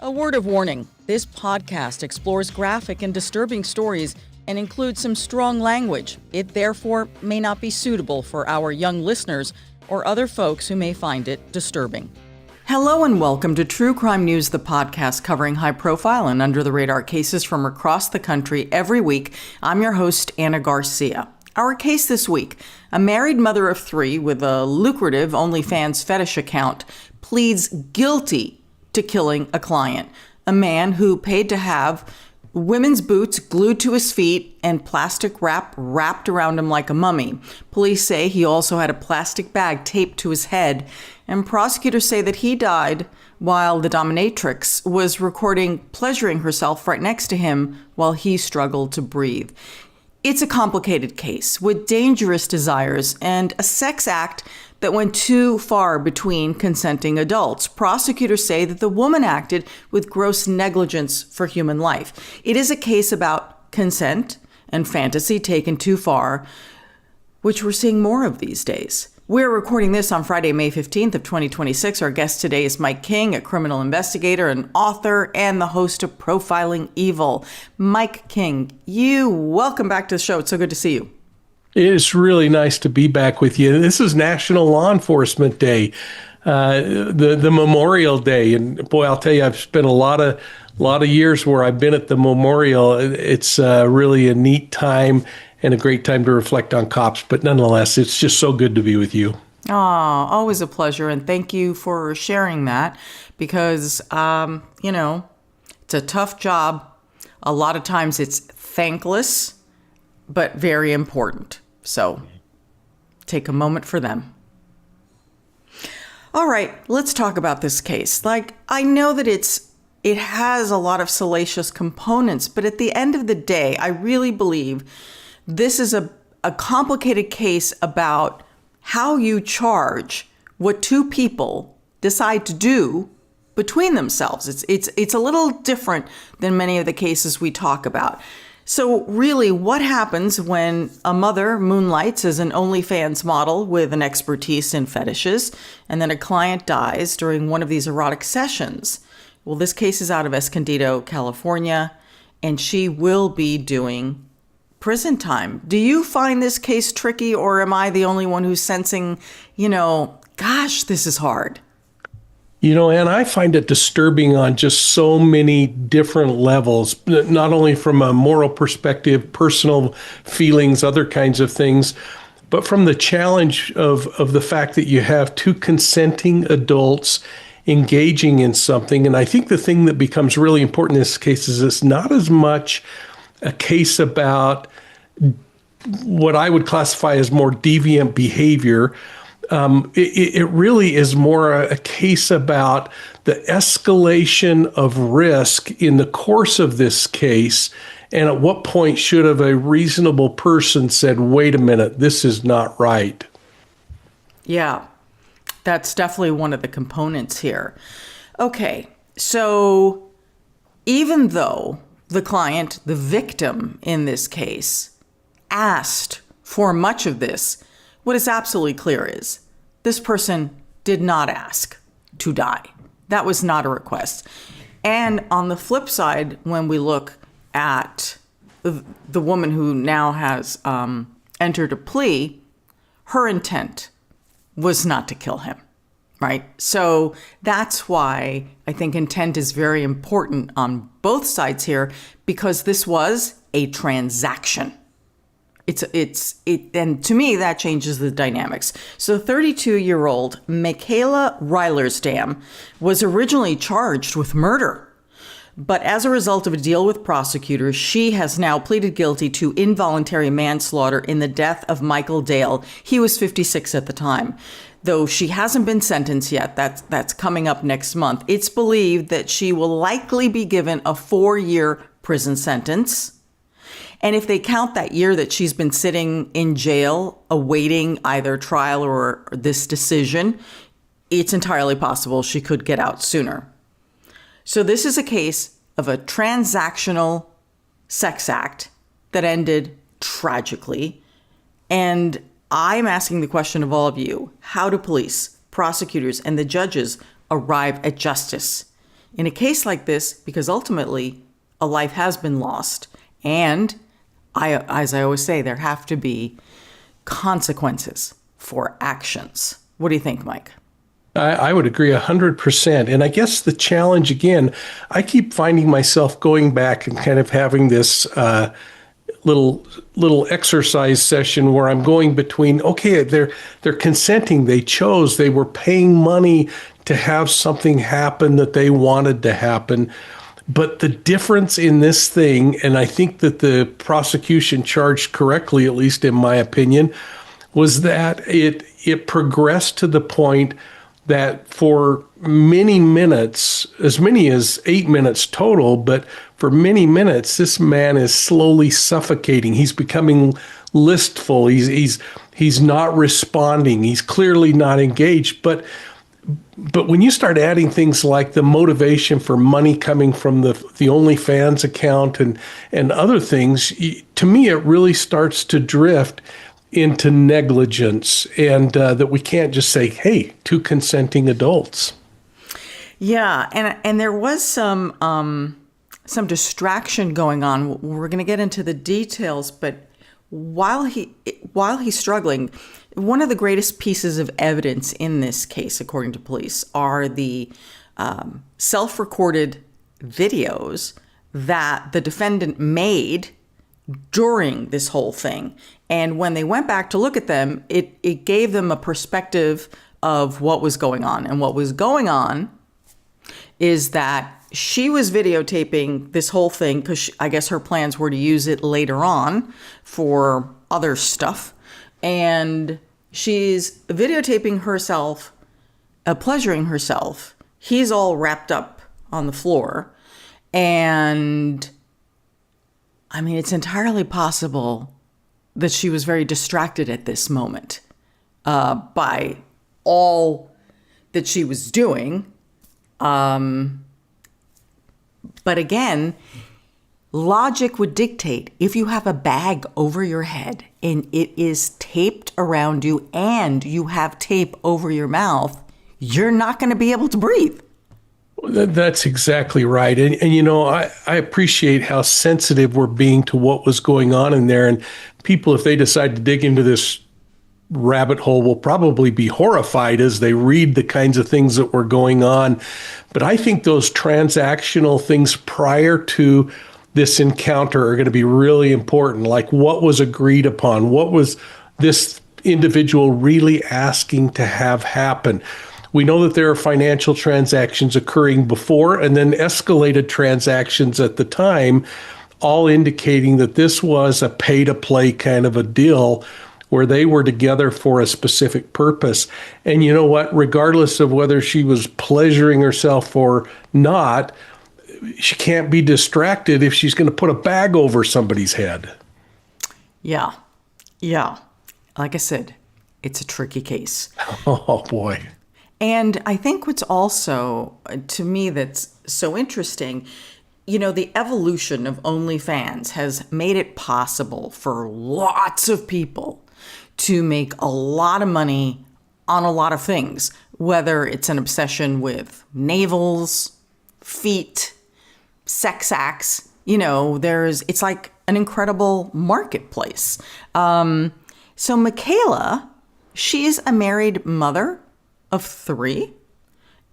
A word of warning, this podcast explores graphic and disturbing stories and includes some strong language. It therefore may not be suitable for our young listeners or other folks who may find it disturbing. Hello and welcome to True Crime News, the podcast covering high-profile and under-the-radar cases from across the country every week. I'm your host, Anna Garcia. Our case this week, a married mother of three with a lucrative OnlyFans fetish account pleads guilty to killing a client, a man who paid to have women's boots glued to his feet and plastic wrap wrapped around him like a mummy. Police say he also had a plastic bag taped to his head, and prosecutors say that he died while the dominatrix was recording pleasuring herself right next to him while he struggled to breathe. It's a complicated case with dangerous desires and a sex act that went too far between consenting adults. Prosecutors say that the woman acted with gross negligence for human life. It is a case about consent and fantasy taken too far, which we're seeing more of these days. We're recording this on Friday, May 15th of 2026. Our guest today is Mike King, a criminal investigator, an author, and the host of Profiling Evil. Mike King, welcome back to the show. It's so good to see you. It's really nice to be back with you. This is National Law Enforcement Day, the Memorial Day, and boy, I'll tell you, I've spent a lot of years where I've been at the memorial. It's really a neat time and a great time to reflect on cops. But nonetheless, it's just so good to be with you. Oh, always a pleasure. And thank you for sharing that because, it's a tough job. A lot of times it's thankless, but very important. So take a moment for them. All right, let's talk about this case. I know that it has a lot of salacious components, but at the end of the day, I really believe this is a complicated case about how you charge what two people decide to do between themselves. It's a little different than many of the cases we talk about. So really, what happens when a mother moonlights as an OnlyFans model with an expertise in fetishes, and then a client dies during one of these erotic sessions? Well, this case is out of Escondido, California, and she will be doing prison time. Do you find this case tricky, or am I the only one who's sensing, gosh, this is hard? And I find it disturbing on just so many different levels, not only from a moral perspective, personal feelings, other kinds of things, but from the challenge of the fact that you have two consenting adults engaging in something. And I think the thing that becomes really important in this case is it's not as much a case about what I would classify as more deviant behavior. It really is more a case about the escalation of risk in the course of this case. And at what point should have a reasonable person said, wait a minute, this is not right? Yeah, that's definitely one of the components here. Okay, so even though the client, the victim in this case, asked for much of this, what is absolutely clear is this person did not ask to die. That was not a request. And on the flip side, when we look at the woman who now has entered a plea, her intent was not to kill him, right? So that's why I think intent is very important on both sides here, because this was a transaction. And to me, that changes the dynamics. So 32-year-old Michaela Rylaarsdam was originally charged with murder. But as a result of a deal with prosecutors, she has now pleaded guilty to involuntary manslaughter in the death of Michael Dale. He was 56 at the time. Though she hasn't been sentenced yet, that's coming up next month. It's believed that she will likely be given a 4-year prison sentence. And if they count that year that she's been sitting in jail awaiting either trial or this decision, it's entirely possible she could get out sooner. So this is a case of a transactional sex act that ended tragically. And I'm asking the question of all of you: how do police, prosecutors, and the judges arrive at justice in a case like this, because ultimately a life has been lost, and as I always say, there have to be consequences for actions. What do you think, Mike? I would agree 100%. And I guess the challenge, again, I keep finding myself going back and kind of having this little exercise session where I'm going between, okay, they're consenting, they chose, they were paying money to have something happen that they wanted to happen. But the difference in this thing, and I think that the prosecution charged correctly, at least in my opinion, was that it progressed to the point that for many minutes, as many as 8 minutes total, but for many minutes, this man is slowly suffocating. He's becoming listful. He's not responding. He's clearly not engaged. But when you start adding things like the motivation for money coming from the OnlyFans account and other things, to me, it really starts to drift into negligence, and that we can't just say, hey, two consenting adults. Yeah, and there was some distraction going on. We're going to get into the details, but while he's struggling, one of the greatest pieces of evidence in this case, according to police, are the self-recorded videos that the defendant made during this whole thing. And when they went back to look at them, it gave them a perspective of what was going on. And what was going on is that she was videotaping this whole thing because I guess her plans were to use it later on for other stuff. And she's videotaping herself, pleasuring herself. He's all wrapped up on the floor. And I mean, it's entirely possible that she was very distracted at this moment by all that she was doing. But again, logic would dictate if you have a bag over your head and it is taped around you and you have tape over your mouth, you're not going to be able to breathe. That's exactly right. And you know, I appreciate how sensitive we're being to what was going on in there. And people, if they decide to dig into this rabbit hole, will probably be horrified as they read the kinds of things that were going on. But I think those transactional things prior to this encounter are going to be really important. Like, what was agreed upon? What was this individual really asking to have happen? We know that there are financial transactions occurring before and then escalated transactions at the time, all indicating that this was a pay-to-play kind of a deal where they were together for a specific purpose. And you know what? Regardless of whether she was pleasuring herself or not, she can't be distracted if she's going to put a bag over somebody's head. Yeah. Like I said, it's a tricky case. Oh, boy. And I think what's also, to me, that's so interesting, you know, the evolution of OnlyFans has made it possible for lots of people to make a lot of money on a lot of things, whether it's an obsession with navels, feet, sex acts, you know, it's like an incredible marketplace. So Michaela, she's a married mother of 3,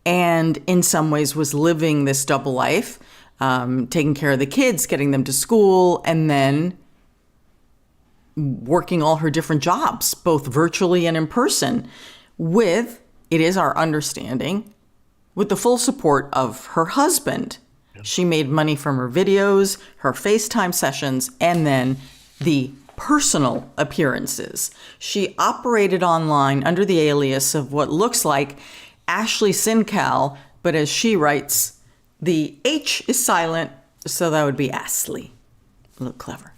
and in some ways was living this double life, taking care of the kids, getting them to school, and then working all her different jobs, both virtually and in person, with, it is our understanding, with the full support of her husband. Yep. She made money from her videos, her FaceTime sessions, and then the personal appearances. She operated online under the alias of what looks like Ashley Sincal, but as she writes, the H is silent, so that would be Astley. A little clever.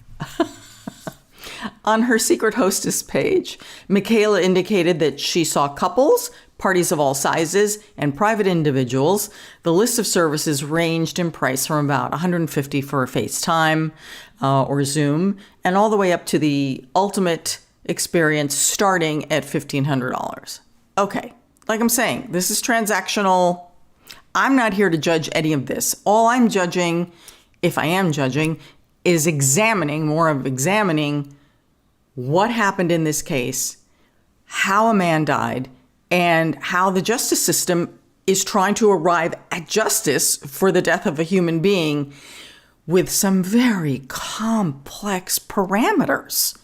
On her secret hostess page, Michaela indicated that she saw couples, parties of all sizes, and private individuals. The list of services ranged in price from about $150 for a FaceTime or Zoom, and all the way up to the ultimate experience starting at $1,500. Okay, like I'm saying, this is transactional. I'm not here to judge any of this. All I'm judging, if I am judging, is examining what happened in this case, how a man died, and how the justice system is trying to arrive at justice for the death of a human being with some very complex parameters.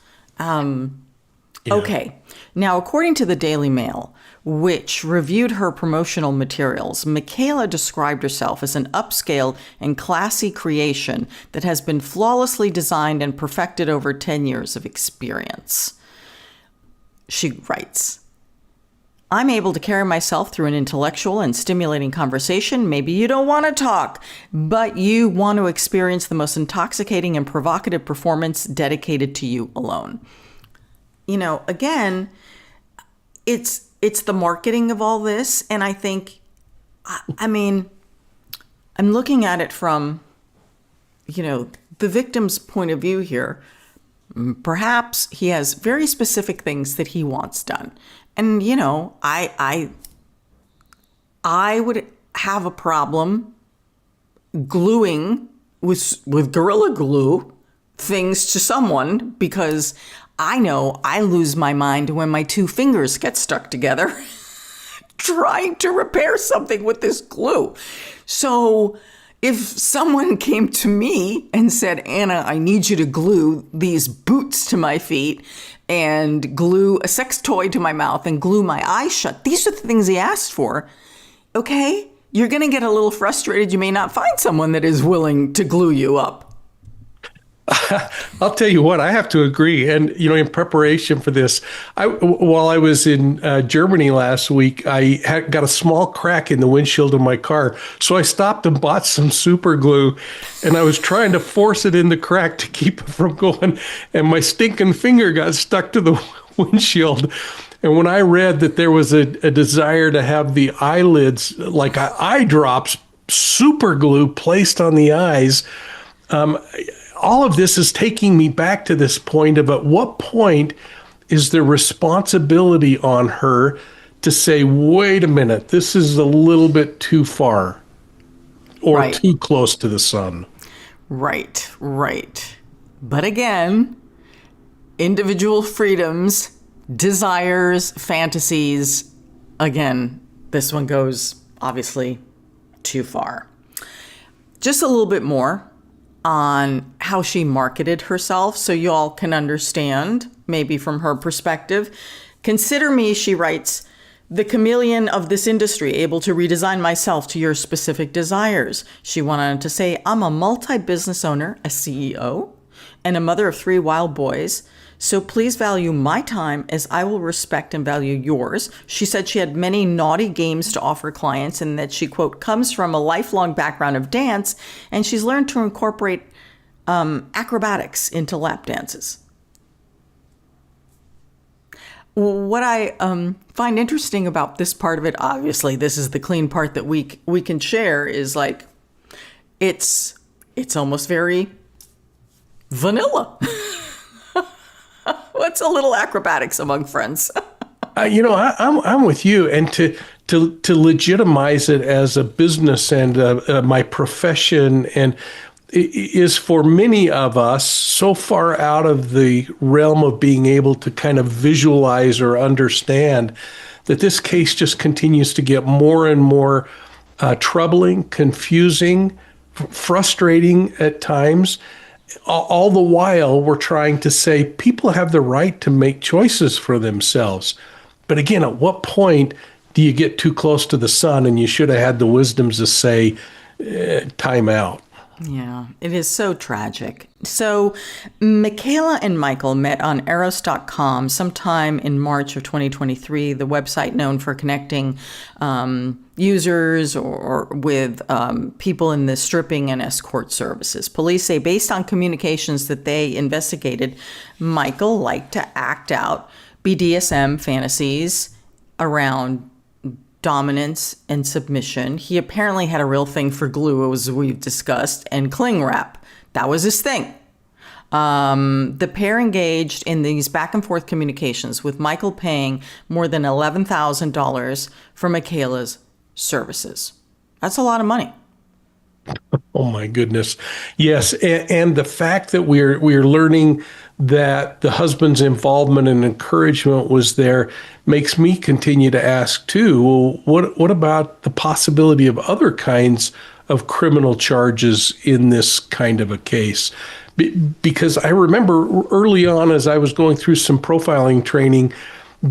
Okay. Now, according to the Daily Mail, which reviewed her promotional materials, Michaela described herself as an upscale and classy creation that has been flawlessly designed and perfected over 10 years of experience. She writes, I'm able to carry myself through an intellectual and stimulating conversation. Maybe you don't want to talk, but you want to experience the most intoxicating and provocative performance dedicated to you alone. You know, again, it's the marketing of all this. And I think, I mean, I'm looking at it from, you know, the victim's point of view here. Perhaps he has very specific things that he wants done. And, you know, I would have a problem gluing with Gorilla Glue things to someone, because I know I lose my mind when my two fingers get stuck together trying to repair something with this glue. So if someone came to me and said, Anna, I need you to glue these boots to my feet and glue a sex toy to my mouth and glue my eyes shut, these are the things he asked for. Okay, you're going to get a little frustrated. You may not find someone that is willing to glue you up. I'll tell you what, I have to agree. And, you know, in preparation for this, while I was in Germany last week, I got a small crack in the windshield of my car. So I stopped and bought some super glue, and I was trying to force it in the crack to keep it from going. And my stinking finger got stuck to the windshield. And when I read that there was a desire to have the eyelids, like eye drops, super glue placed on the eyes, all of this is taking me back to this point of at what point is the responsibility on her to say, wait a minute, this is a little bit too far or too close to the sun. Right. But again, individual freedoms, desires, fantasies, again, this one goes obviously too far. Just a little bit more on how she marketed herself so y'all can understand, maybe from her perspective. Consider me, she writes, the chameleon of this industry, able to redesign myself to your specific desires. She went on to say, I'm a multi-business owner, a CEO, and a mother of 3 wild boys. So please value my time as I will respect and value yours. She said she had many naughty games to offer clients and that she, quote, comes from a lifelong background of dance, and she's learned to incorporate acrobatics into lap dances. What I find interesting about this part of it, obviously, this is the clean part that we can share, is like, it's almost very vanilla. What's a little acrobatics among friends? I'm with you, and to legitimize it as a business and my profession, and is for many of us so far out of the realm of being able to kind of visualize or understand that this case just continues to get more and more troubling, confusing, frustrating at times. All the while, we're trying to say people have the right to make choices for themselves. But again, at what point do you get too close to the sun and you should have had the wisdoms to say, time out? Yeah, it is so tragic. So Michaela and Michael met on Eros.com sometime in March of 2023, the website known for connecting users or with people in the stripping and escort services. Police say based on communications that they investigated, Michael liked to act out BDSM fantasies around dominance and submission. He apparently had a real thing for glue, as we've discussed, and cling wrap. That was his thing. The pair engaged in these back and forth communications, with Michael paying more than $11,000 for Michaela's services. That's a lot of money. Oh my goodness. Yes, and the fact that we're learning that the husband's involvement and encouragement was there makes me continue to ask too, well, what about the possibility of other kinds of criminal charges in this kind of a case? Because I remember early on, as I was going through some profiling training,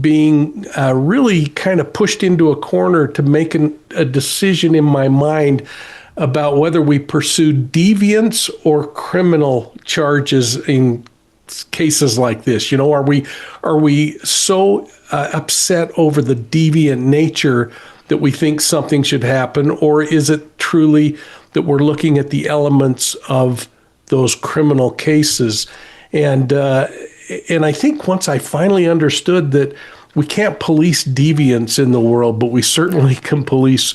being really kind of pushed into a corner to make a decision in my mind about whether we pursue deviance or criminal charges in cases like this. Are we so upset over the deviant nature that we think something should happen, or is it truly that we're looking at the elements of those criminal cases? And I think once I finally understood that we can't police deviance in the world, but we certainly can police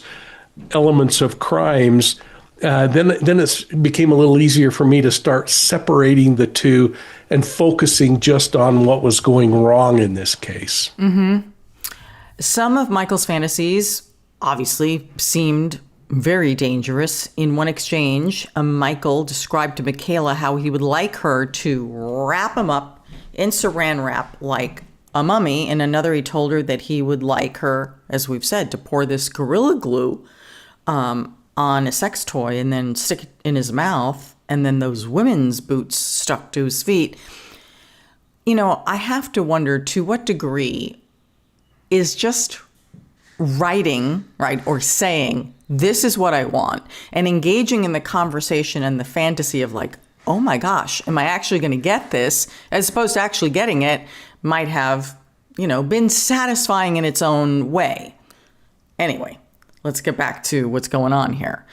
elements of crimes, then it became a little easier for me to start separating the two and focusing just on what was going wrong in this case. Mm-hmm. Some of Michael's fantasies obviously seemed very dangerous. In one exchange, Michael described to Michaela how he would like her to wrap him up in saran wrap like a mummy. In another, he told her that he would like her, as we've said, to pour this Gorilla Glue on a sex toy and then stick it in his mouth, and then those women's boots stuck to his feet. I have to wonder to what degree is just writing, right, or saying, this is what I want, and engaging in the conversation and the fantasy of like, oh my gosh, am I actually going to get this, as opposed to actually getting it, might have, been satisfying in its own way. Anyway, let's get back to what's going on here.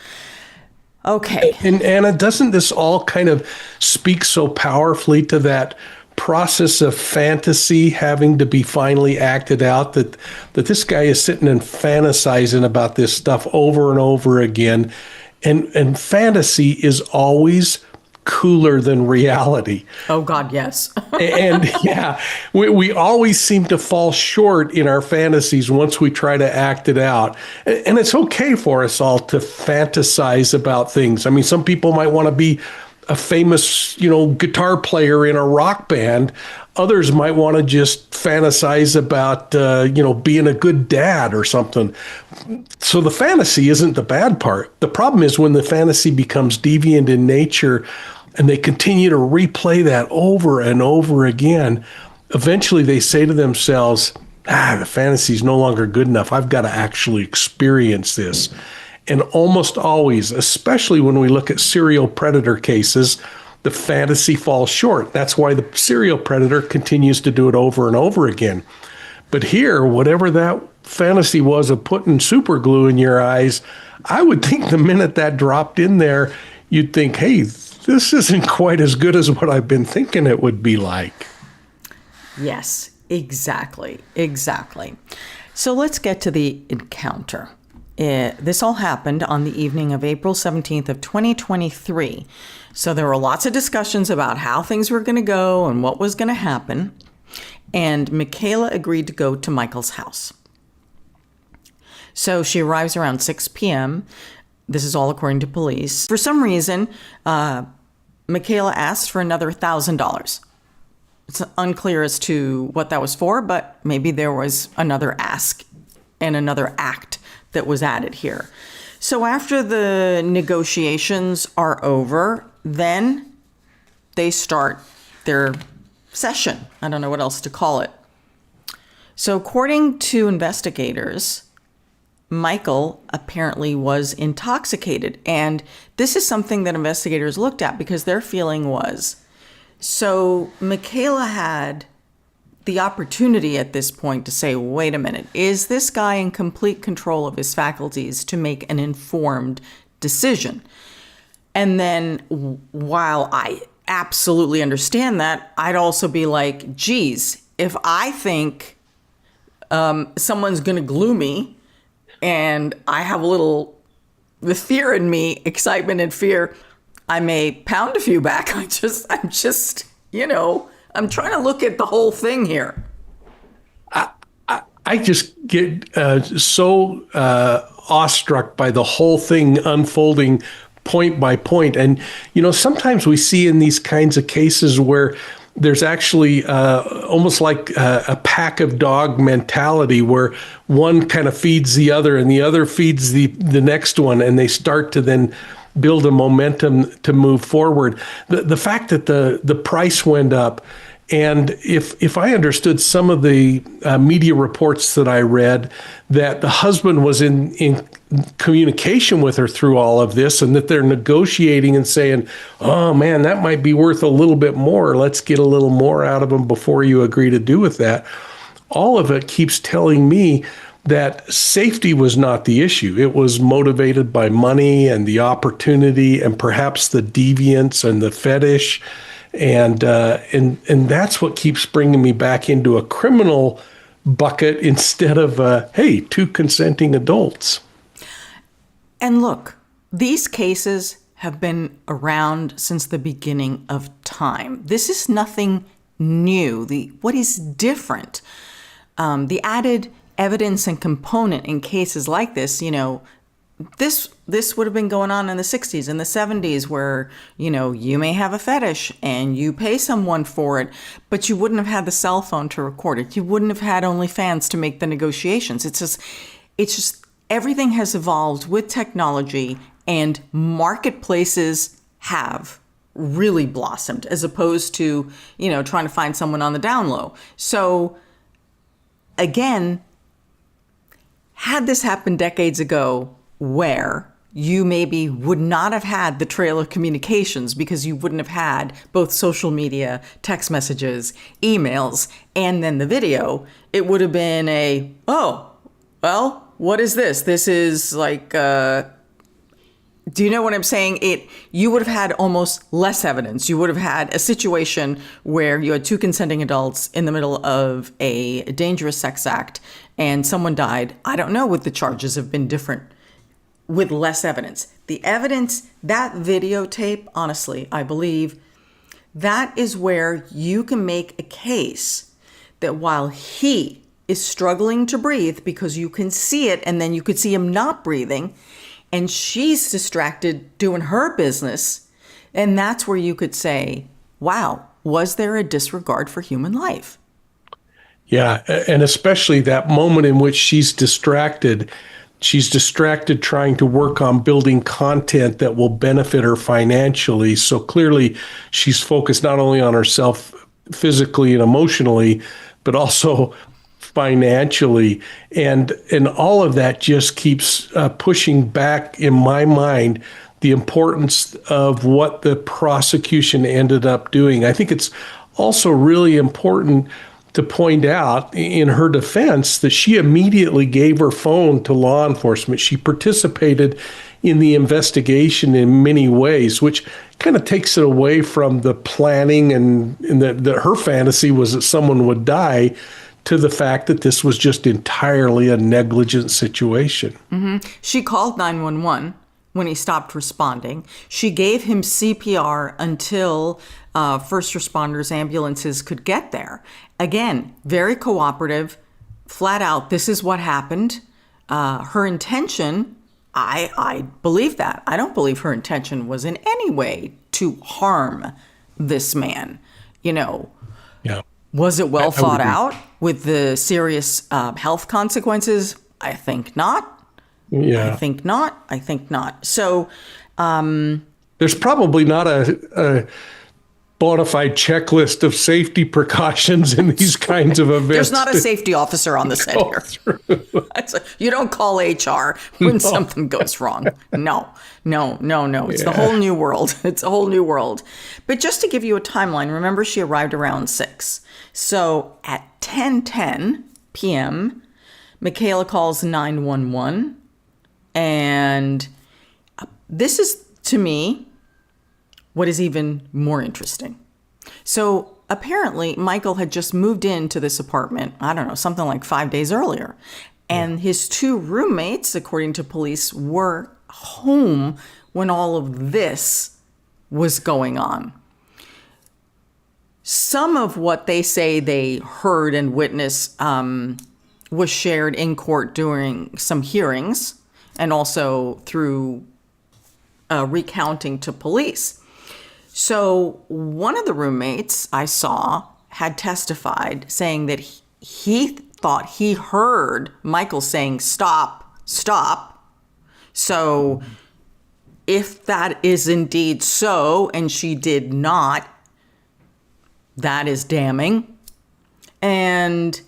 Okay. And Anna, doesn't this all kind of speak so powerfully to that process of fantasy having to be finally acted out, that this guy is sitting and fantasizing about this stuff over and over again. And fantasy is always cooler than reality. Oh, God, yes. And yeah, we always seem to fall short in our fantasies once we try to act it out. And it's okay for us all to fantasize about things. I mean, some people might want to be a famous, guitar player in a rock band. Others might want to just fantasize about, being a good dad or something. So the fantasy isn't the bad part. The problem is when the fantasy becomes deviant in nature and they continue to replay that over and over again. Eventually they say to themselves, the fantasy is no longer good enough. I've got to actually experience this. And almost always, especially when we look at serial predator cases, the fantasy falls short. That's why the serial predator continues to do it over and over again. But here, whatever that fantasy was of putting super glue in your eyes, I would think the minute that dropped in there, you'd think, hey, this isn't quite as good as what I've been thinking it would be like. Yes, exactly. So let's get to the encounter. This all happened on the evening of April 17th of 2023. So there were lots of discussions about how things were going to go and what was going to happen. And Michaela agreed to go to Michael's house. So she arrives around 6 p.m. This is all according to police. For some reason, Michaela asked for another $1,000. It's unclear as to what that was for, but maybe there was another ask and another act that was added here. So after the negotiations are over, then they start their session. I don't know what else to call it. So according to investigators, Michael apparently was intoxicated. And this is something that investigators looked at because their feeling was, so Michaela had the opportunity at this point to say, wait a minute, is this guy in complete control of his faculties to make an informed decision? And then while I absolutely understand that, I'd also be like, geez, if I think someone's going to glue me and I have the fear in me, excitement and fear, I may pound a few back. I'm just, I'm trying to look at the whole thing here. I just get so awestruck by the whole thing unfolding point by point. And, sometimes we see in these kinds of cases where there's actually almost like a pack of dog mentality where one kind of feeds the other and the other feeds the next one, and they start to then build a momentum to move forward. The fact that the price went up, and if I understood some of the media reports that I read, that the husband was in communication with her through all of this, and that they're negotiating and saying, oh man, that might be worth a little bit more. Let's get a little more out of him before you agree to do with that. All of it keeps telling me that safety was not the issue. It was motivated by money and the opportunity and perhaps the deviance and the fetish. And that's what keeps bringing me back into a criminal bucket instead of, hey, two consenting adults. And look, these cases have been around since the beginning of time. This is nothing new. What is different, the added evidence and component in cases like this, this would have been going on in the 60s and the 70s where, you may have a fetish and you pay someone for it, but you wouldn't have had the cell phone to record it. You wouldn't have had OnlyFans to make the negotiations. It's just everything has evolved with technology, and marketplaces have really blossomed as opposed to, trying to find someone on the down low. So again, had this happened decades ago, where you maybe would not have had the trail of communications because you wouldn't have had both social media, text messages, emails, and then the video, it would have been what is this? This is like, do you know what I'm saying? You would have had almost less evidence. You would have had a situation where you had two consenting adults in the middle of a dangerous sex act and someone died. I don't know what the charges have been different with less evidence. The evidence, that videotape, honestly, I believe that is where you can make a case that while he is struggling to breathe because you can see it and then you could see him not breathing and she's distracted doing her business, and that's where you could say, wow, was there a disregard for human life? Yeah, and especially that moment in which she's distracted trying to work on building content that will benefit her financially. So clearly she's focused not only on herself physically and emotionally, but also financially. And all of that just keeps pushing back in my mind the importance of what the prosecution ended up doing. I think it's also really important to point out in her defense that she immediately gave her phone to law enforcement. She participated in the investigation in many ways, which kind of takes it away from the planning and that her fantasy was that someone would die, to the fact that this was just entirely a negligent situation. Mm-hmm. She called 911 when he stopped responding. She gave him CPR until first responders, ambulances could get there. Again, very cooperative, flat out, this is what happened. Her intention, I believe that. I don't believe her intention was in any way to harm this man. Yeah. Was it well thought out with the serious health consequences? I think not. Yeah. I think not. So there's probably not a bona fide checklist of safety precautions in these kinds of events. There's not a safety officer on the set here. You don't call HR when something goes wrong. No. It's the whole new world. It's a whole new world. But just to give you a timeline, remember she arrived around 6. So at 10:10 p.m., Michaela calls 911. And this is, to me, what is even more interesting. So apparently Michael had just moved into this apartment, I don't know, something like 5 days earlier. And his two roommates, according to police, were home when all of this was going on. Some of what they say they heard and witnessed was shared in court during some hearings. and also through recounting to police. So one of the roommates I saw had testified saying that he thought he heard Michael saying, "Stop, stop." So if that is indeed so, and she did not, that is damning. And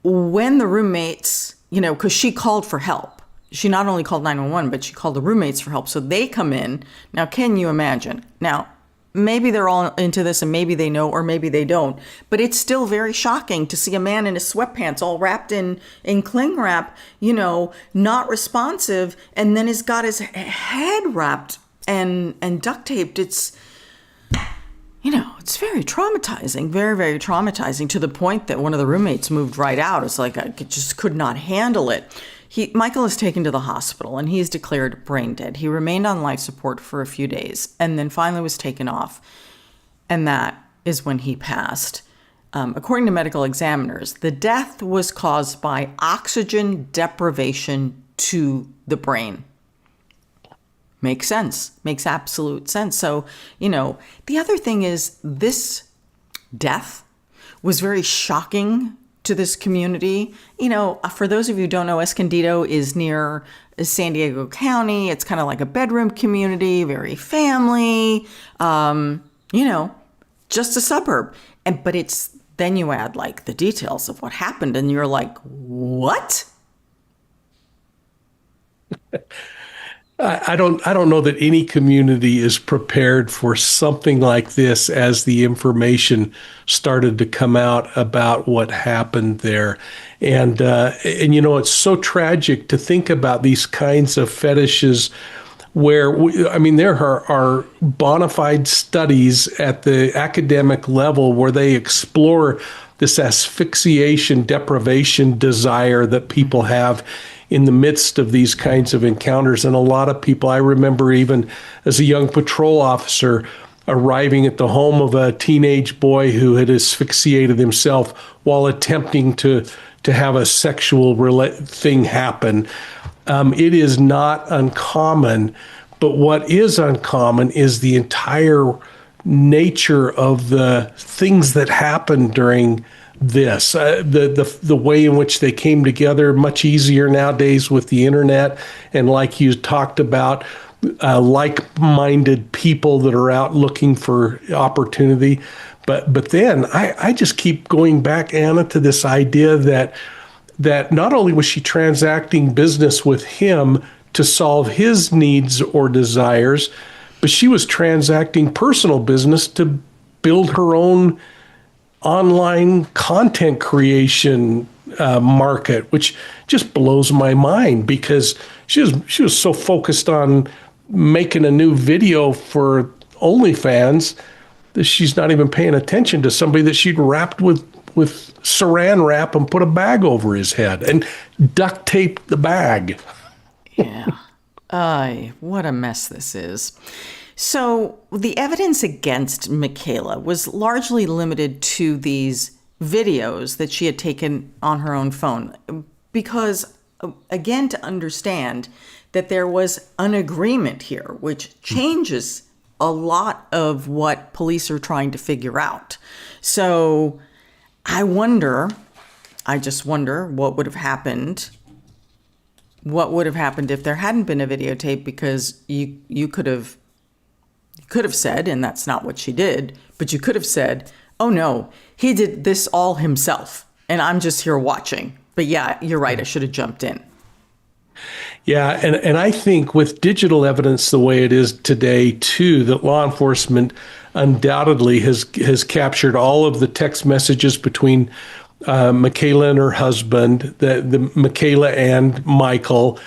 when the roommates, because she called for help. She not only called 911, but she called the roommates for help. So they come in. Now, can you imagine? Now, maybe they're all into this and maybe they know or maybe they don't. But it's still very shocking to see a man in his sweatpants all wrapped in cling wrap, not responsive. And then he's got his head wrapped and duct taped. It's very traumatizing, very, very traumatizing, to the point that one of the roommates moved right out. It's like I just could not handle it. Michael is taken to the hospital and he's declared brain dead. He remained on life support for a few days and then finally was taken off. And that is when he passed. According to medical examiners, the death was caused by oxygen deprivation to the brain. Makes sense. Makes absolute sense. So, the other thing is this death was very shocking to this community. For those of you who don't know, Escondido is near San Diego County. It's kind of like a bedroom community, very family, just a suburb. But then you add like the details of what happened and you're like, what? I don't know that any community is prepared for something like this as the information started to come out about what happened there. And it's so tragic to think about these kinds of fetishes where, there are bona fide studies at the academic level where they explore this asphyxiation, deprivation desire that people have in the midst of these kinds of encounters. And a lot of people, I remember even as a young patrol officer, arriving at the home of a teenage boy who had asphyxiated himself while attempting to have a sexual thing happen. It is not uncommon, but what is uncommon is the entire nature of the things that happen during this, the way in which they came together, much easier nowadays with the internet. And like you talked about, like-minded people that are out looking for opportunity. But then I just keep going back, Anna, to this idea that not only was she transacting business with him to solve his needs or desires, but she was transacting personal business to build her own online content creation market, which just blows my mind because she was so focused on making a new video for OnlyFans that she's not even paying attention to somebody that she'd wrapped with saran wrap and put a bag over his head and duct taped the bag. Yeah. What a mess this is. So the evidence against Michaela was largely limited to these videos that she had taken on her own phone because, again, to understand that there was an agreement here, which changes a lot of what police are trying to figure out. So I just wonder what would have happened. What would have happened if there hadn't been a videotape, because you could have said, and that's not what she did, but you could have said, oh no, he did this all himself and I'm just here watching. But yeah, you're right, I should have jumped in. Yeah, and I think with digital evidence the way it is today too, that law enforcement undoubtedly has captured all of the text messages between Michaela and her husband, the Michaela and Michael,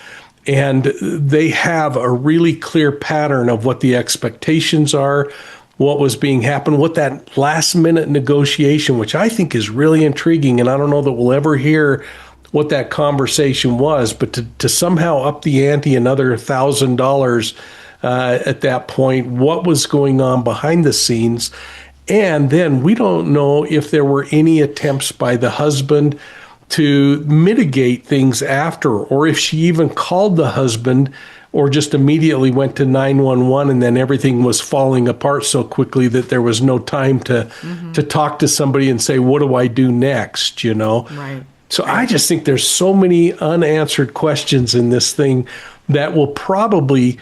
and they have a really clear pattern of what the expectations are, what was being happened, what that last minute negotiation, which I think is really intriguing. And I don't know that we'll ever hear what that conversation was, but to somehow up the ante another $1,000 at that point, what was going on behind the scenes. And then we don't know if there were any attempts by the husband to mitigate things after, or if she even called the husband or just immediately went to 911 and then everything was falling apart so quickly that there was no time to talk to somebody and say, what do I do next, you know? Right. So I just think there's so many unanswered questions in this thing that will probably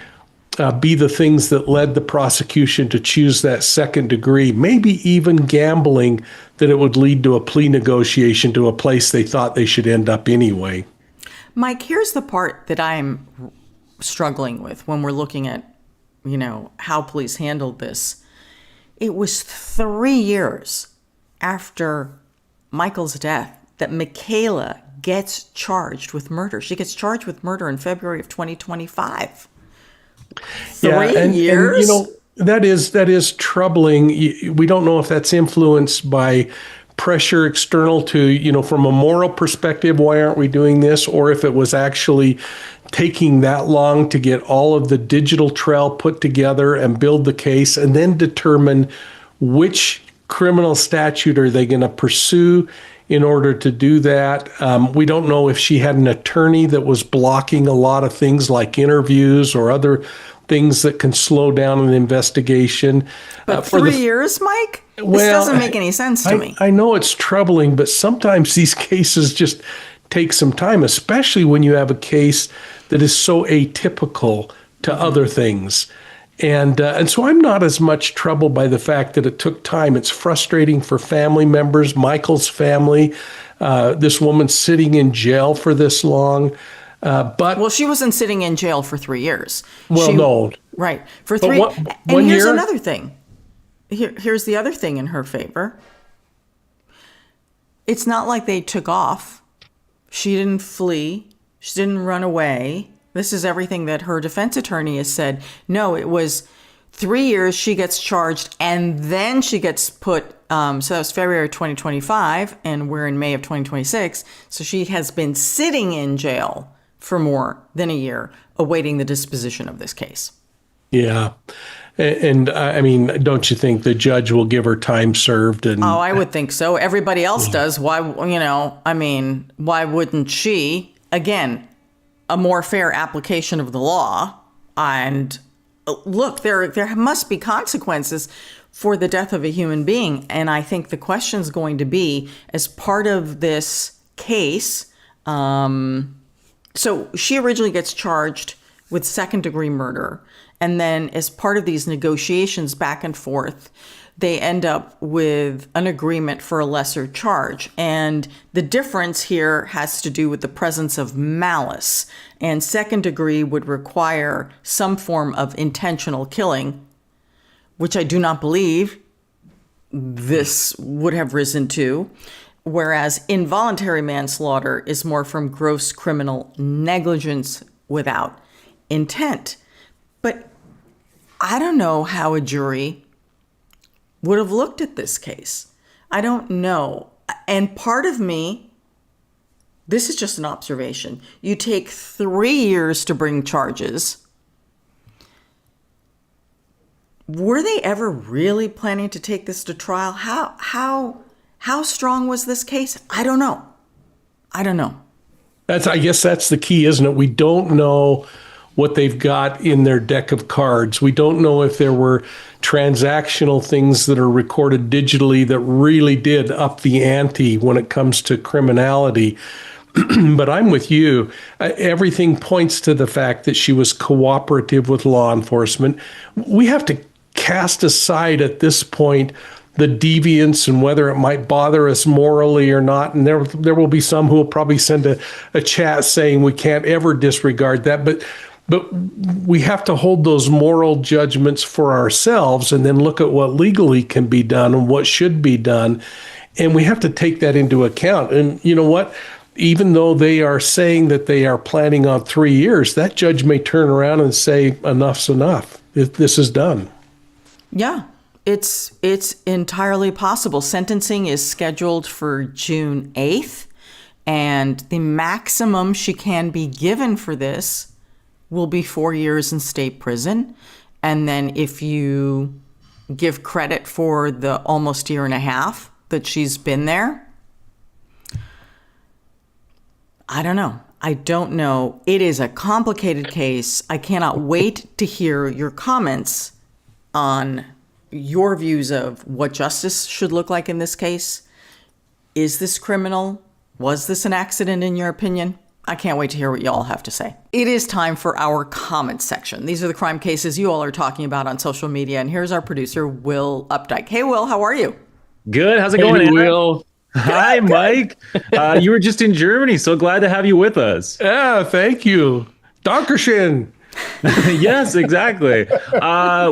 be the things that led the prosecution to choose that second degree, maybe even gambling that it would lead to a plea negotiation to a place they thought they should end up anyway. Mike, here's the part that I'm struggling with when we're looking at, you know, how police handled this. It was 3 years after Michael's death that Michaela gets charged with murder. She gets charged with murder in February of 2025. 3 years? And, you know, that is troubling. We don't know if that's influenced by pressure external to, you know, from a moral perspective, why aren't we doing this? Or if it was actually taking that long to get all of the digital trail put together and build the case and then determine which criminal statute are they going to pursue in order to do that. We don't know if she had an attorney that was blocking a lot of things like interviews or other things that can slow down an investigation. But 3 years, Mike? This doesn't make any sense to me. I know it's troubling, but sometimes these cases just take some time, especially when you have a case that is so atypical to other things. And so I'm not as much troubled by the fact that it took time. It's frustrating for family members, Michael's family, this woman sitting in jail for this long. But she wasn't sitting in jail for 3 years. No. Right. For 3 years. And here's another thing. Here's the other thing in her favor. It's not like they took off. She didn't flee. She didn't run away. This is everything that her defense attorney has said. No, it was 3 years she gets charged and then she gets put, so that was February 2025 and we're in May of 2026. So she has been sitting in jail for more than a year awaiting the disposition of this case. Yeah. And I mean, don't you think the judge will give her time served? And I would think so. Everybody else does. Why, why wouldn't she? Again, a more fair application of the law. And look, there must be consequences for the death of a human being. And I think the question is going to be, as part of this case, so she originally gets charged with second-degree murder. And then as part of these negotiations back and forth, they end up with an agreement for a lesser charge. And the difference here has to do with the presence of malice. And second degree would require some form of intentional killing, which I do not believe this would have risen to. Whereas involuntary manslaughter is more from gross criminal negligence without intent. But I don't know how a jury would have looked at this case. I don't know. And part of me, this is just an observation. You take 3 years to bring charges. Were they ever really planning to take this to trial? How strong was this case? I don't know. I guess that's the key, isn't it? We don't know what they've got in their deck of cards. We don't know if there were transactional things that are recorded digitally that really did up the ante when it comes to criminality. But I'm with you. Everything points to the fact that she was cooperative with law enforcement. We have to cast aside at this point the deviance and whether it might bother us morally or not. And there will be some who will probably send a chat saying we can't ever disregard that. But we have to hold those moral judgments for ourselves and then look at what legally can be done and what should be done. And we have to take that into account. And you know what? Even though they are saying that they are planning on 3 years, that judge may turn around and say, enough's enough. This is done. Yeah, it's entirely possible. Sentencing is scheduled for June 8th, and the maximum she can be given for this will be 4 years in state prison. And then if you give credit for the almost year and a half that she's been there, I don't know. I don't know. It is a complicated case. I cannot wait to hear your comments on your views of what justice should look like in this case. Is this criminal? Was this an accident in your opinion? I can't wait to hear what you all have to say. It is time for our comments section. These are the crime cases you all are talking about on social media. And here's our producer, Will Updike. Hey, Will, how are you? Good. How's it going, Hey, Anna? Will. Hi, Mike. You were just in Germany. So glad to have you with us. Yeah, thank you. Dankeschön. Yes, exactly.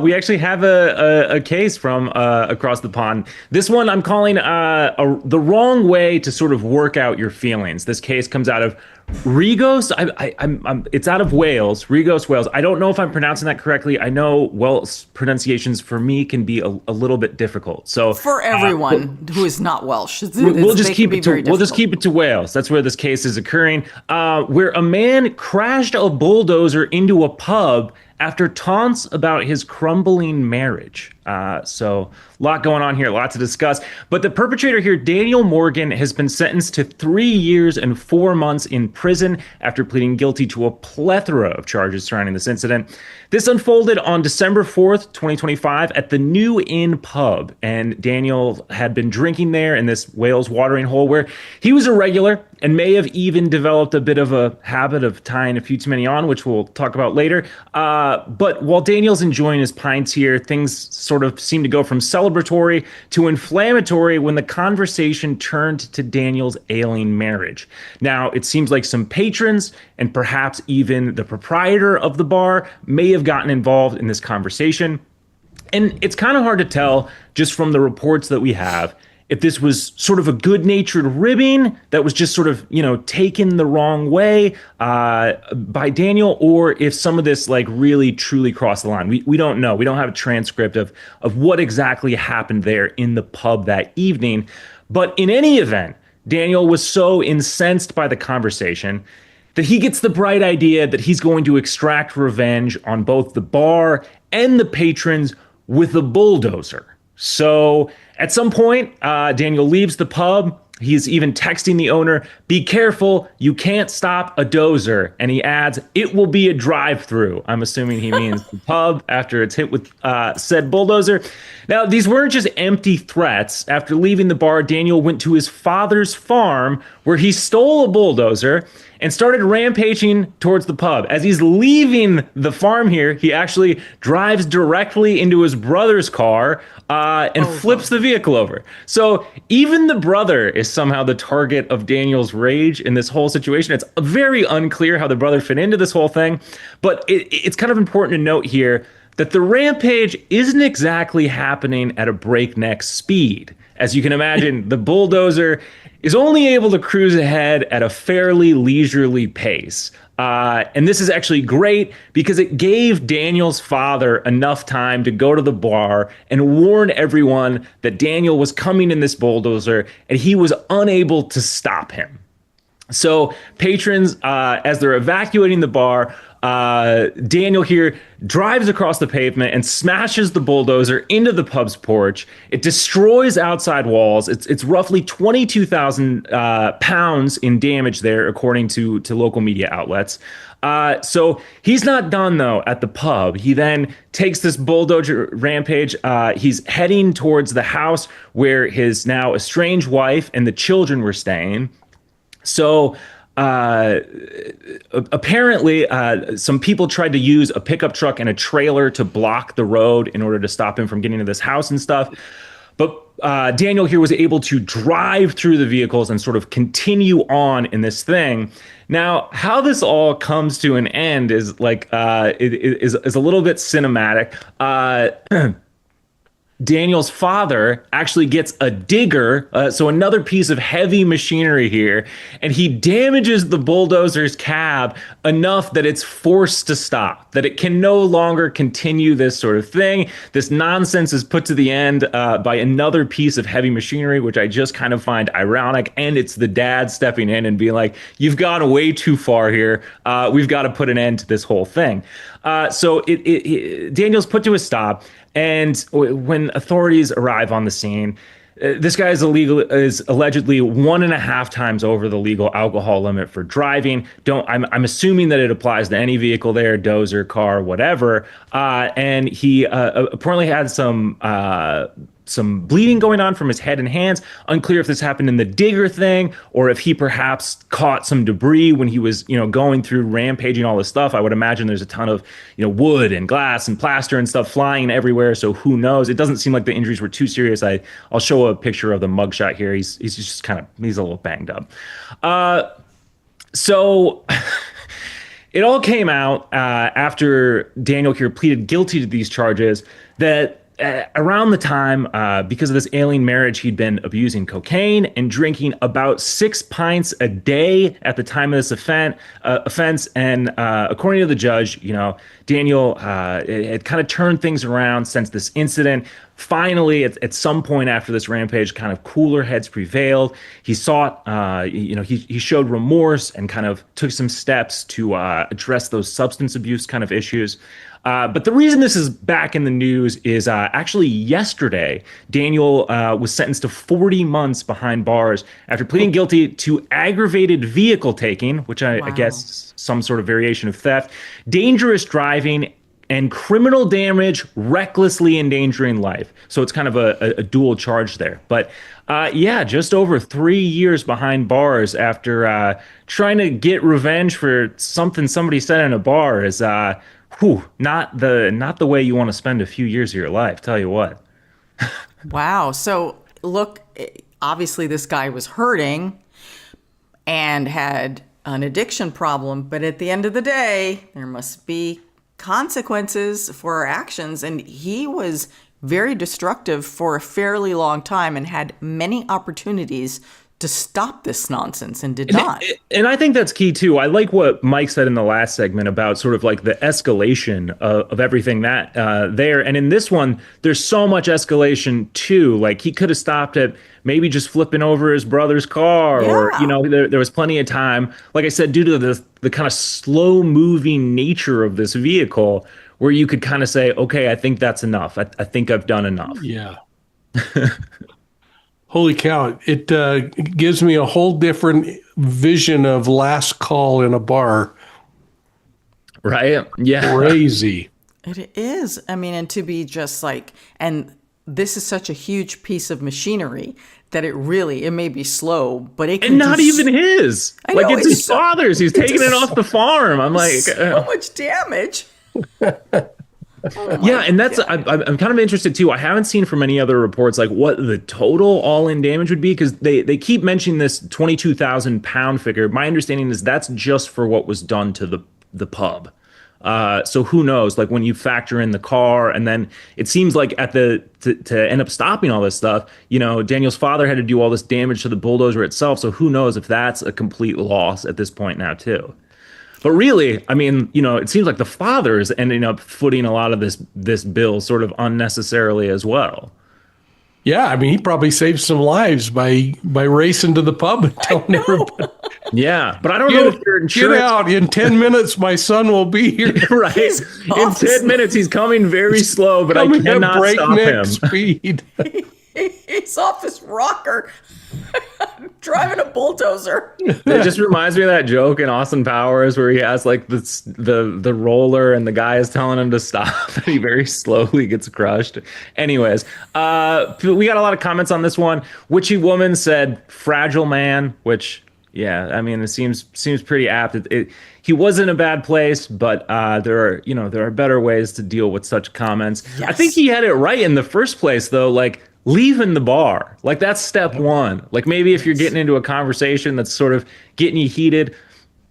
We actually have a case from across the pond. This one I'm calling the wrong way to sort of work out your feelings. This case comes out of Regos. It's out of Wales, Regos, Wales. I don't know if I'm pronouncing that correctly. I know Welsh pronunciations for me can be a little bit difficult. So For everyone who is not Welsh, we'll just keep it to difficult. Wales. That's where this case is occurring, where a man crashed a bulldozer into a pub after taunts about his crumbling marriage. So a lot going on here, a lot to discuss. But the perpetrator here, Daniel Morgan, has been sentenced to 3 years and 4 months in prison after pleading guilty to a plethora of charges surrounding this incident. This unfolded on December 4th, 2025 at the New Inn pub. And Daniel had been drinking there in this Wales watering hole where he was a regular and may have even developed a bit of a habit of tying a few too many on, which we'll talk about later. But while Daniel's enjoying his pints here, things sort of seemed to go from celebratory to inflammatory when the conversation turned to Daniel's ailing marriage. Now, it seems like some patrons and perhaps even the proprietor of the bar may have gotten involved in this conversation. And it's kind of hard to tell just from the reports that we have if this was sort of a good-natured ribbing that was just sort of, taken the wrong way by Daniel, or if some of this like really truly crossed the line. We don't know. We don't have a transcript of what exactly happened there in the pub that evening. But in any event, Daniel was so incensed by the conversation that he gets the bright idea that he's going to extract revenge on both the bar and the patrons with a bulldozer. So at some point, Daniel leaves the pub. He's even texting the owner, "Be careful, you can't stop a dozer." And he adds, "It will be a drive-through." I'm assuming he means the pub after it's hit with said bulldozer. Now, these weren't just empty threats. After leaving the bar, Daniel went to his father's farm where he stole a bulldozer and started rampaging towards the pub. As he's leaving the farm here, he actually drives directly into his brother's car and flips the vehicle over. So even the brother is somehow the target of Daniel's rage in this whole situation. It's very unclear how the brother fit into this whole thing, but it's kind of important to note here that the rampage isn't exactly happening at a breakneck speed. As you can imagine, the bulldozer is only able to cruise ahead at a fairly leisurely pace. And this is actually great because it gave Daniel's father enough time to go to the bar and warn everyone that Daniel was coming in this bulldozer, and he was unable to stop him. So patrons, as they're evacuating the bar, Daniel here drives across the pavement and smashes the bulldozer into the pub's porch. It destroys outside walls. It's roughly 22,000 pounds in damage there, according to local media outlets. So he's not done, though, at the pub. He then takes this bulldozer rampage. He's heading towards the house where his now estranged wife and the children were staying. So apparently, some people tried to use a pickup truck and a trailer to block the road in order to stop him from getting to this house and stuff. But Daniel here was able to drive through the vehicles and sort of continue on in this thing. Now, how this all comes to an end is like is a little bit cinematic. Daniel's father actually gets a digger, so another piece of heavy machinery here, and he damages the bulldozer's cab enough that it's forced to stop, that it can no longer continue this sort of thing. This nonsense is put to the end by another piece of heavy machinery, which I just kind of find ironic, and it's the dad stepping in and being like, "You've gone way too far here. We've got to put an end to this whole thing." So Daniel's put to a stop. And when authorities arrive on the scene, This guy is allegedly 1.5 times over the legal alcohol limit for driving. I'm assuming that it applies to any vehicle there, dozer, car, whatever. And he apparently had some bleeding going on from his head and hands. Unclear if this happened in the digger thing or if he perhaps caught some debris when he was, going through rampaging all this stuff. I would imagine there's a ton of, wood and glass and plaster and stuff flying everywhere. So who knows? It doesn't seem like the injuries were too serious. I'll show a picture of the mugshot here. He's just he's a little banged up. So it all came out after Daniel here pleaded guilty to these charges that around the time, because of this ailing marriage, he'd been abusing cocaine and drinking about 6 pints a day at the time of this offense. And according to the judge, Daniel had kind of turned things around since this incident. Finally, at some point after this rampage, kind of cooler heads prevailed. He sought, he showed remorse and kind of took some steps to address those substance abuse kind of issues. But the reason this is back in the news is actually yesterday, Daniel was sentenced to 40 months behind bars after pleading guilty to aggravated vehicle taking, which I guess some sort of variation of theft, dangerous driving, and criminal damage recklessly endangering life. So it's kind of a dual charge there. But just over 3 years behind bars after trying to get revenge for something somebody said in a bar is not the way you want to spend a few years of your life, tell you what. Wow. So look, obviously this guy was hurting and had an addiction problem, but at the end of the day, there must be consequences for our actions. And he was very destructive for a fairly long time and had many opportunities to stop this nonsense and did not. And I think that's key too. I like what Mike said in the last segment about sort of like the escalation of everything that there. And in this one, there's so much escalation too. Like he could have stopped at maybe just flipping over his brother's car, or there was plenty of time. Like I said, due to the kind of slow moving nature of this vehicle, where you could kind of say, okay, I think that's enough. I think I've done enough. Yeah. Holy cow. It gives me a whole different vision of last call in a bar. Right? Yeah. Crazy. It is. I mean, and to be just like, and this is such a huge piece of machinery that it may be slow, but it can. And not even his. Like it's his father's. He's taking it off the farm. I'm like. So much damage. And that's I'm kind of interested too. I haven't seen from any other reports like what the total all-in damage would be, because they keep mentioning this 22,000 pound figure. My understanding is that's just for what was done to the pub. So who knows? Like when you factor in the car, and then it seems like to end up stopping all this stuff, Daniel's father had to do all this damage to the bulldozer itself. So who knows if that's a complete loss at this point now too. But really, I mean, it seems like the father is ending up footing a lot of this bill sort of unnecessarily as well. Yeah, I mean, he probably saved some lives by racing to the pub and telling everybody. Yeah, but I don't know if your insurance... Get out. In 10 minutes, my son will be here. Right. In 10 minutes, he's coming very slow, but I cannot stop him. Speed. He's off his rocker. Driving a bulldozer. It just reminds me of that joke in Austin Powers where he has like the roller and the guy is telling him to stop and he very slowly gets crushed. Anyways, we got a lot of comments on this one. Witchy Woman said fragile man, which I mean, it seems pretty apt. He was in a bad place, but there are better ways to deal with such comments. Yes. I think he had it right in the first place though. Like, leaving the bar, like that's step one. Like maybe if you're getting into a conversation that's sort of getting you heated,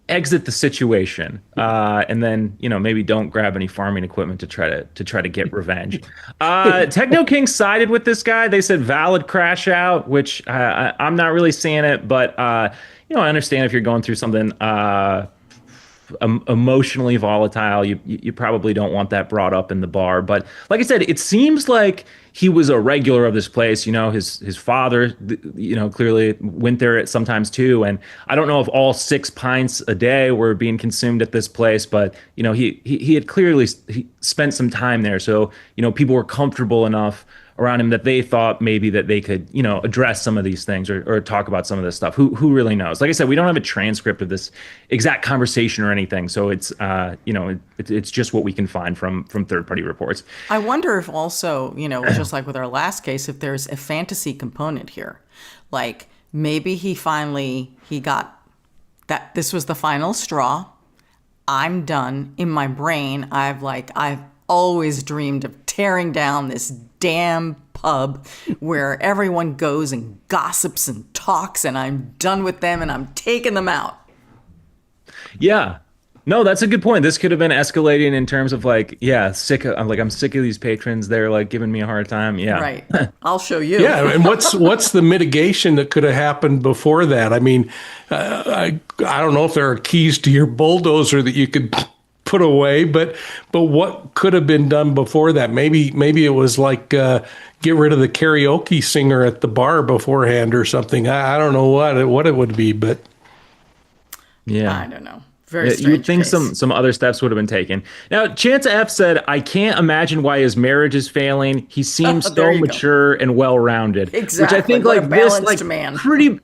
exit the situation, and then maybe don't grab any farming equipment to try to get revenge. Techno King sided with this guy. They said valid crash out, which I'm not really seeing it, but I understand if you're going through something emotionally volatile, you probably don't want that brought up in the bar. But like I said, it seems like he was a regular of this place. His father, clearly went there sometimes too. And I don't know if all 6 pints a day were being consumed at this place, but he had clearly spent some time there. So people were comfortable enough around him that they thought maybe that they could, address some of these things or talk about some of this stuff. Who really knows? Like I said, we don't have a transcript of this exact conversation or anything. So it's, it's just what we can find from third-party reports. I wonder if also, just like with our last case, if there's a fantasy component here. Like maybe he got that this was the final straw. I'm done. In my brain, I've always dreamed of tearing down this damn pub where everyone goes and gossips and talks, and I'm done with them and I'm taking them out. Yeah. No, that's a good point. This could have been escalating in terms of I'm sick of these patrons. They're giving me a hard time. Yeah. Right. I'll show you. Yeah. And what's the mitigation that could have happened before that? I mean, I don't know if there are keys to your bulldozer that you could put away, but what could have been done before that? Maybe it was get rid of the karaoke singer at the bar beforehand or something. I don't know what it would be, but yeah, I don't know. Very strange. You'd think some other steps would have been taken. Now, Chance F said, "I can't imagine why his marriage is failing. He seems so mature and well-rounded." Exactly. Which I think this man. Pretty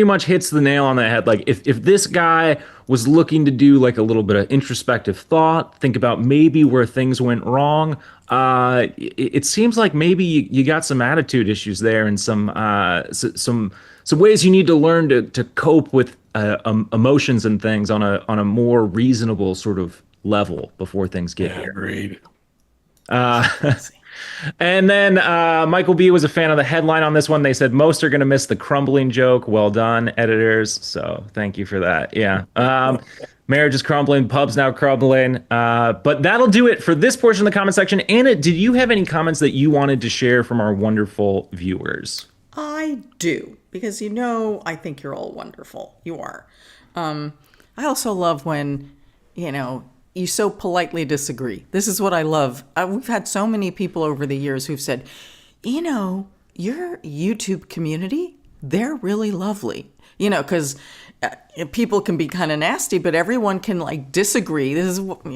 much hits the nail on the head. If this guy was looking to do a little bit of introspective thought, think about maybe where things went wrong, it seems like maybe you got some attitude issues there and some ways you need to learn to cope with emotions and things on a more reasonable sort of level before things get here. Agreed. And then Michael B was a fan of the headline on this one. They said most are going to miss the crumbling joke. Well done, editors. So thank you for that. Yeah. Marriage is crumbling. Pub's now crumbling. But that'll do it for this portion of the comment section. Anna, did you have any comments that you wanted to share from our wonderful viewers? I do, because I think you're all wonderful. You are. I also love when, you so politely disagree. This is what I love. We've had so many people over the years who've said, your YouTube community, they're really lovely. Because people can be kind of nasty, but everyone can disagree. This is what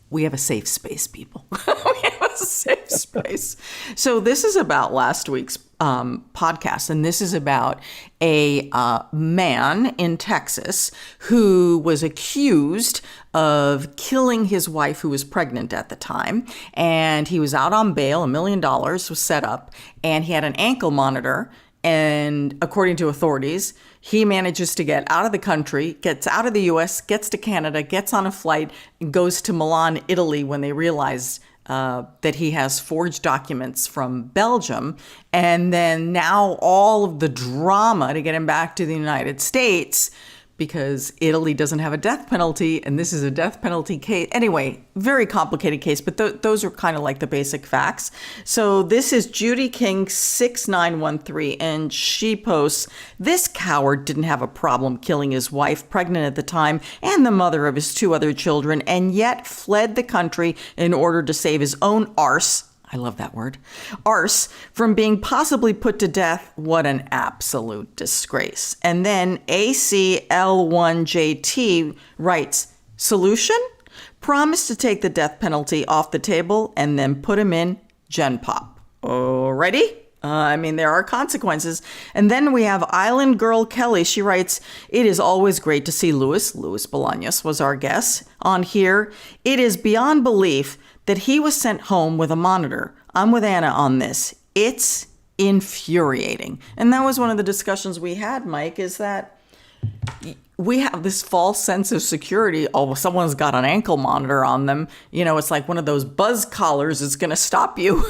we have a safe space, people. We have a safe space. So this is about last week's podcast, and this is about a man in Texas who was accused of killing his wife, who was pregnant at the time, and he was out on bail. $1 million was set up, and he had an ankle monitor. And according to authorities, he manages to get out of the country, gets out of the U.S., gets to Canada, gets on a flight, and goes to Milan, Italy, when they realize that he has forged documents from Belgium. And then now all of the drama to get him back to the United States, because Italy doesn't have a death penalty, and this is a death penalty case. Anyway, very complicated case, but those are kind of the basic facts. So this is Judy King 6913, and she posts, "This coward didn't have a problem killing his wife, pregnant at the time, and the mother of his 2 other children, and yet fled the country in order to save his own arse." I love that word. Arse, from being possibly put to death. What an absolute disgrace. And then ACL1JT writes, solution? Promise to take the death penalty off the table and then put him in Gen Pop. Alrighty? There are consequences. And then we have Island Girl Kelly. She writes, "It is always great to see Louis Bolaños was our guest on here. It is beyond belief that he was sent home with a monitor. I'm with Anna on this. It's infuriating." And that was one of the discussions we had, Mike, is that we have this false sense of security. Oh, someone's got an ankle monitor on them. It's like one of those buzz collars is going to stop you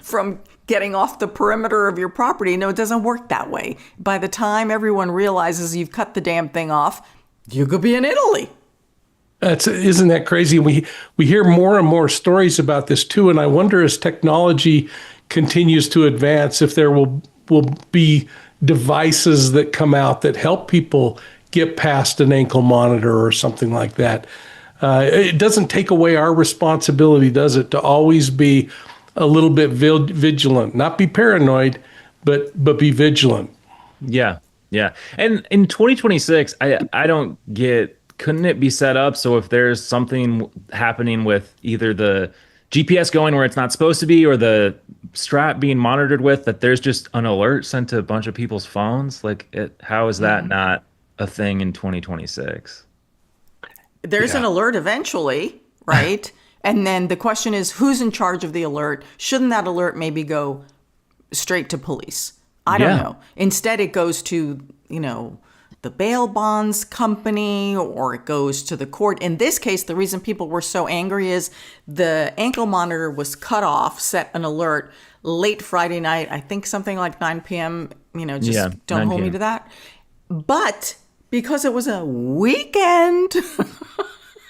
from getting off the perimeter of your property. No, it doesn't work that way. By the time everyone realizes you've cut the damn thing off, you could be in Italy. Isn't that crazy? We hear more and more stories about this too, and I wonder, as technology continues to advance, if there will be devices that come out that help people get past an ankle monitor or something like that. It doesn't take away our responsibility, does it, to always be a little bit vigilant, not be paranoid, but be vigilant. Yeah. Yeah. And in 2026, I don't get, couldn't it be set up so if there's something happening with either the GPS going where it's not supposed to be or the strap being monitored with, that there's just an alert sent to a bunch of people's phones? Like, how is that not a thing in 2026? There's an alert eventually, right? And then the question is, who's in charge of the alert? Shouldn't that alert maybe go straight to police? I don't know. Instead, it goes to, the bail bonds company, or it goes to the court. In this case, the reason people were so angry is the ankle monitor was cut off, set an alert late Friday night, I think something like 9 p.m., don't hold me to that. But because it was a weekend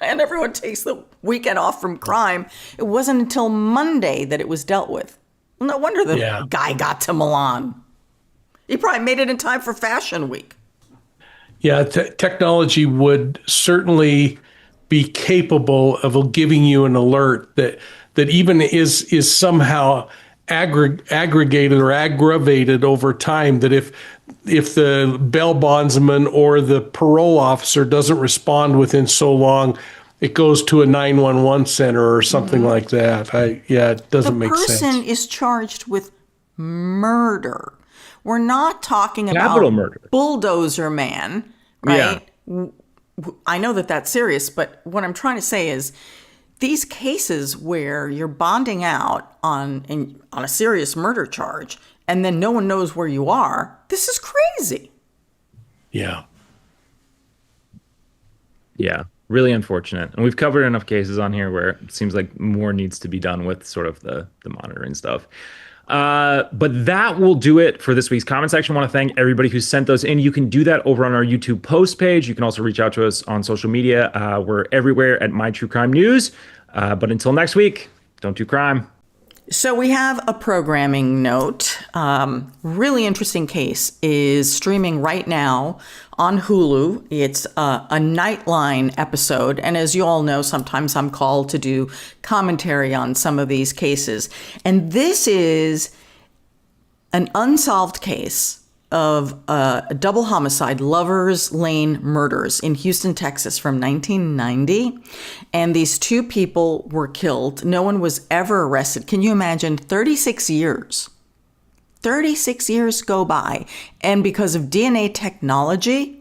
and everyone takes the weekend off from crime, it wasn't until Monday that it was dealt with. Well, no wonder the guy got to Milan. He probably made it in time for Fashion Week. Yeah, technology would certainly be capable of giving you an alert that even is somehow aggregated or aggravated over time, that if the bail bondsman or the parole officer doesn't respond within so long, it goes to a 911 center or something like that. It doesn't make sense. The person is charged with murder. We're not talking capital about murder. Bulldozer man, right? Yeah. I know that that's serious, but what I'm trying to say is these cases where you're bonding out on a serious murder charge and then no one knows where you are, this is crazy. Yeah. Yeah, really unfortunate. And we've covered enough cases on here where it seems like more needs to be done with sort of the monitoring stuff. But that will do it for this week's comment section. I want to thank everybody who sent those in. You can do that over on our YouTube post page. You can also reach out to us on social media. We're everywhere at My True Crime News. But until next week, don't do crime. So we have a programming note. Really interesting case is streaming right now on Hulu. It's a Nightline episode. And as you all know, sometimes I'm called to do commentary on some of these cases. And this is an unsolved case of a double homicide, Lovers Lane murders in Houston, Texas from 1990. And these two people were killed. No one was ever arrested. Can you imagine? 36 years. 36 years go by. And because of DNA technology,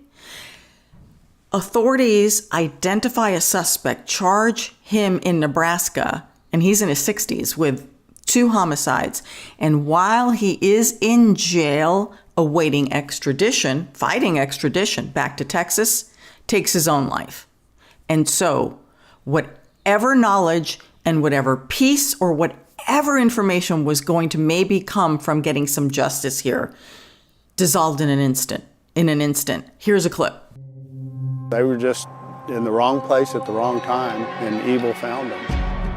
authorities identify a suspect, charge him in Nebraska, and he's in his 60s with 2 homicides. And while he is in jail, awaiting extradition, fighting extradition back to Texas, takes his own life. And so whatever knowledge and whatever peace or whatever information was going to maybe come from getting some justice here dissolved in an instant. Here's a clip. They were just in the wrong place at the wrong time, and evil found them.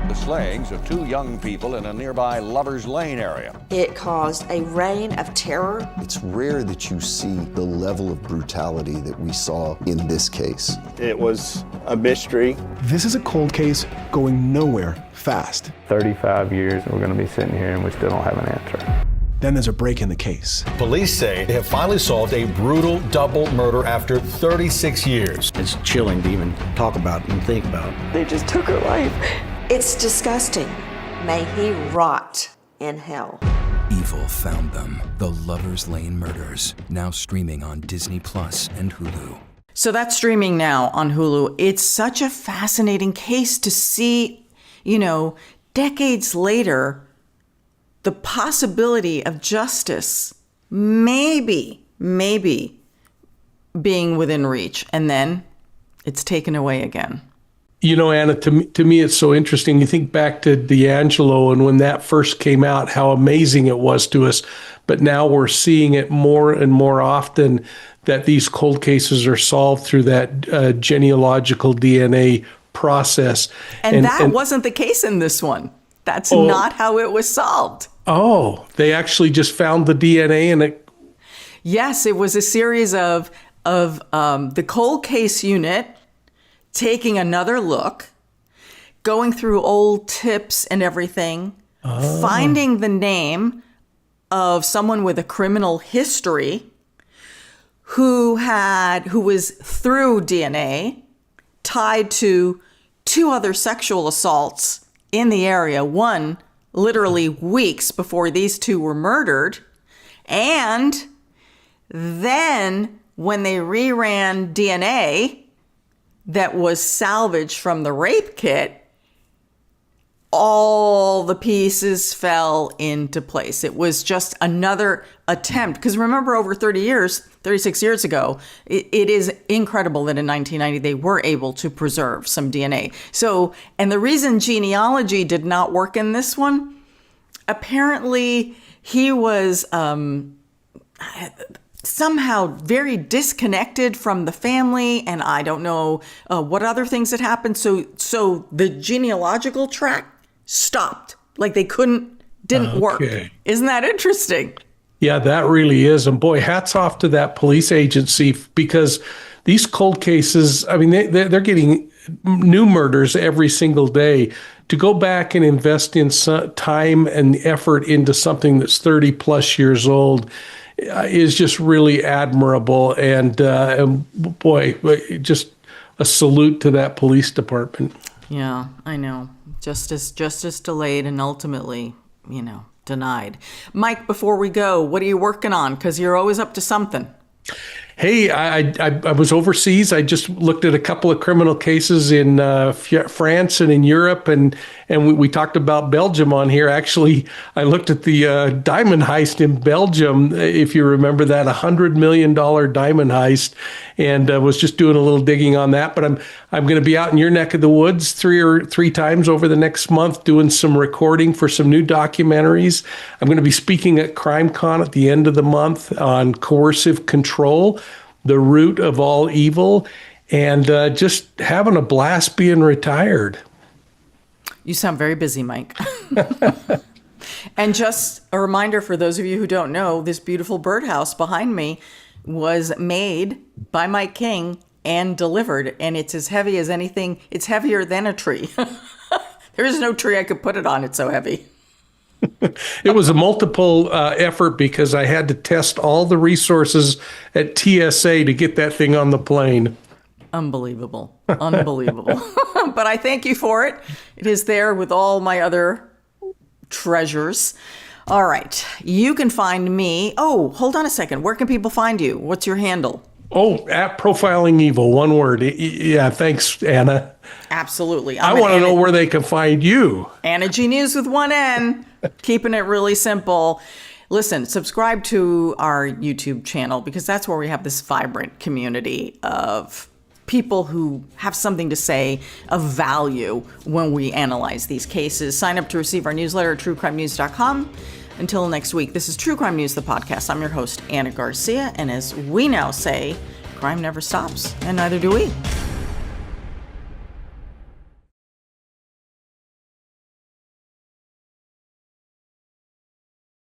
The slayings of 2 young people in a nearby Lovers Lane area. It caused a reign of terror. It's rare that you see the level of brutality that we saw in this case. It was a mystery. This is a cold case going nowhere fast. 35 years, we're going to be sitting here and we still don't have an answer. Then there's a break in the case. Police say they have finally solved a brutal double murder after 36 years. It's chilling to even talk about and think about. They just took her life. It's disgusting. May he rot in hell. Evil found them. The Lovers Lane Murders, now streaming on Disney Plus and Hulu. So that's streaming now on Hulu. It's such a fascinating case to see, decades later, the possibility of justice maybe being within reach. And then it's taken away again. Anna, to me, it's so interesting. You think back to D'Angelo and when that first came out, how amazing it was to us. But now we're seeing it more and more often that these cold cases are solved through that genealogical DNA process. And that wasn't the case in this one. That's not how it was solved. Oh, they actually just found the DNA and it. Yes, it was a series of the cold case unit taking another look, going through old tips and everything, finding the name of someone with a criminal history who was through DNA tied to 2 other sexual assaults in the area, one literally weeks before these 2 were murdered. And then when they reran DNA that was salvaged from the rape kit, all the pieces fell into place. It was just another attempt. Because remember, over 36 years ago, it is incredible that in 1990 they were able to preserve some DNA. So, and the reason genealogy did not work in this one, apparently he was somehow very disconnected from the family, and I don't know what other things had happened. So the genealogical track stopped. Like they didn't work. Isn't that interesting? Yeah, that really is. And boy, hats off to that police agency, because these cold cases, I mean, they're getting new murders every single day. To go back and invest in time and effort into something that's 30 plus years old is just really admirable. And boy, just a salute to that police department. Yeah, I know. Justice delayed and ultimately, denied. Mike, before we go, what are you working on? Because you're always up to something. Hey, I was overseas. I just looked at a couple of criminal cases in France and in Europe, and we talked about Belgium on here. Actually, I looked at the diamond heist in Belgium, if you remember that, $100 million diamond heist, and was just doing a little digging on that. But I'm going to be out in your neck of the woods three times over the next month doing some recording for some new documentaries. I'm going to be speaking at CrimeCon at the end of the month on coercive control, the root of all evil, and just having a blast being retired. You sound very busy, Mike. And just a reminder for those of you who don't know, this beautiful birdhouse behind me was made by Mike King and delivered, and it's as heavy as anything. It's heavier than a tree. There's no tree I could put it on. It's so heavy. It was a multiple effort because I had to test all the resources at TSA to get that thing on the plane. Unbelievable. Unbelievable. But I thank you for it. It is there with all my other treasures. All right. You can find me. Oh, hold on a second. Where can people find you? What's your handle? Oh, at Profiling Evil, one word. Yeah, thanks, Anna. Absolutely. I want to know where they can find you. Anna G News with one N. Keeping it really simple. Listen, subscribe to our YouTube channel because that's where we have this vibrant community of people who have something to say of value when we analyze these cases. Sign up to receive our newsletter at truecrimenews.com. Until next week, this is True Crime News, the podcast. I'm your host, Anna Garcia, and as we now say, crime never stops, and neither do we.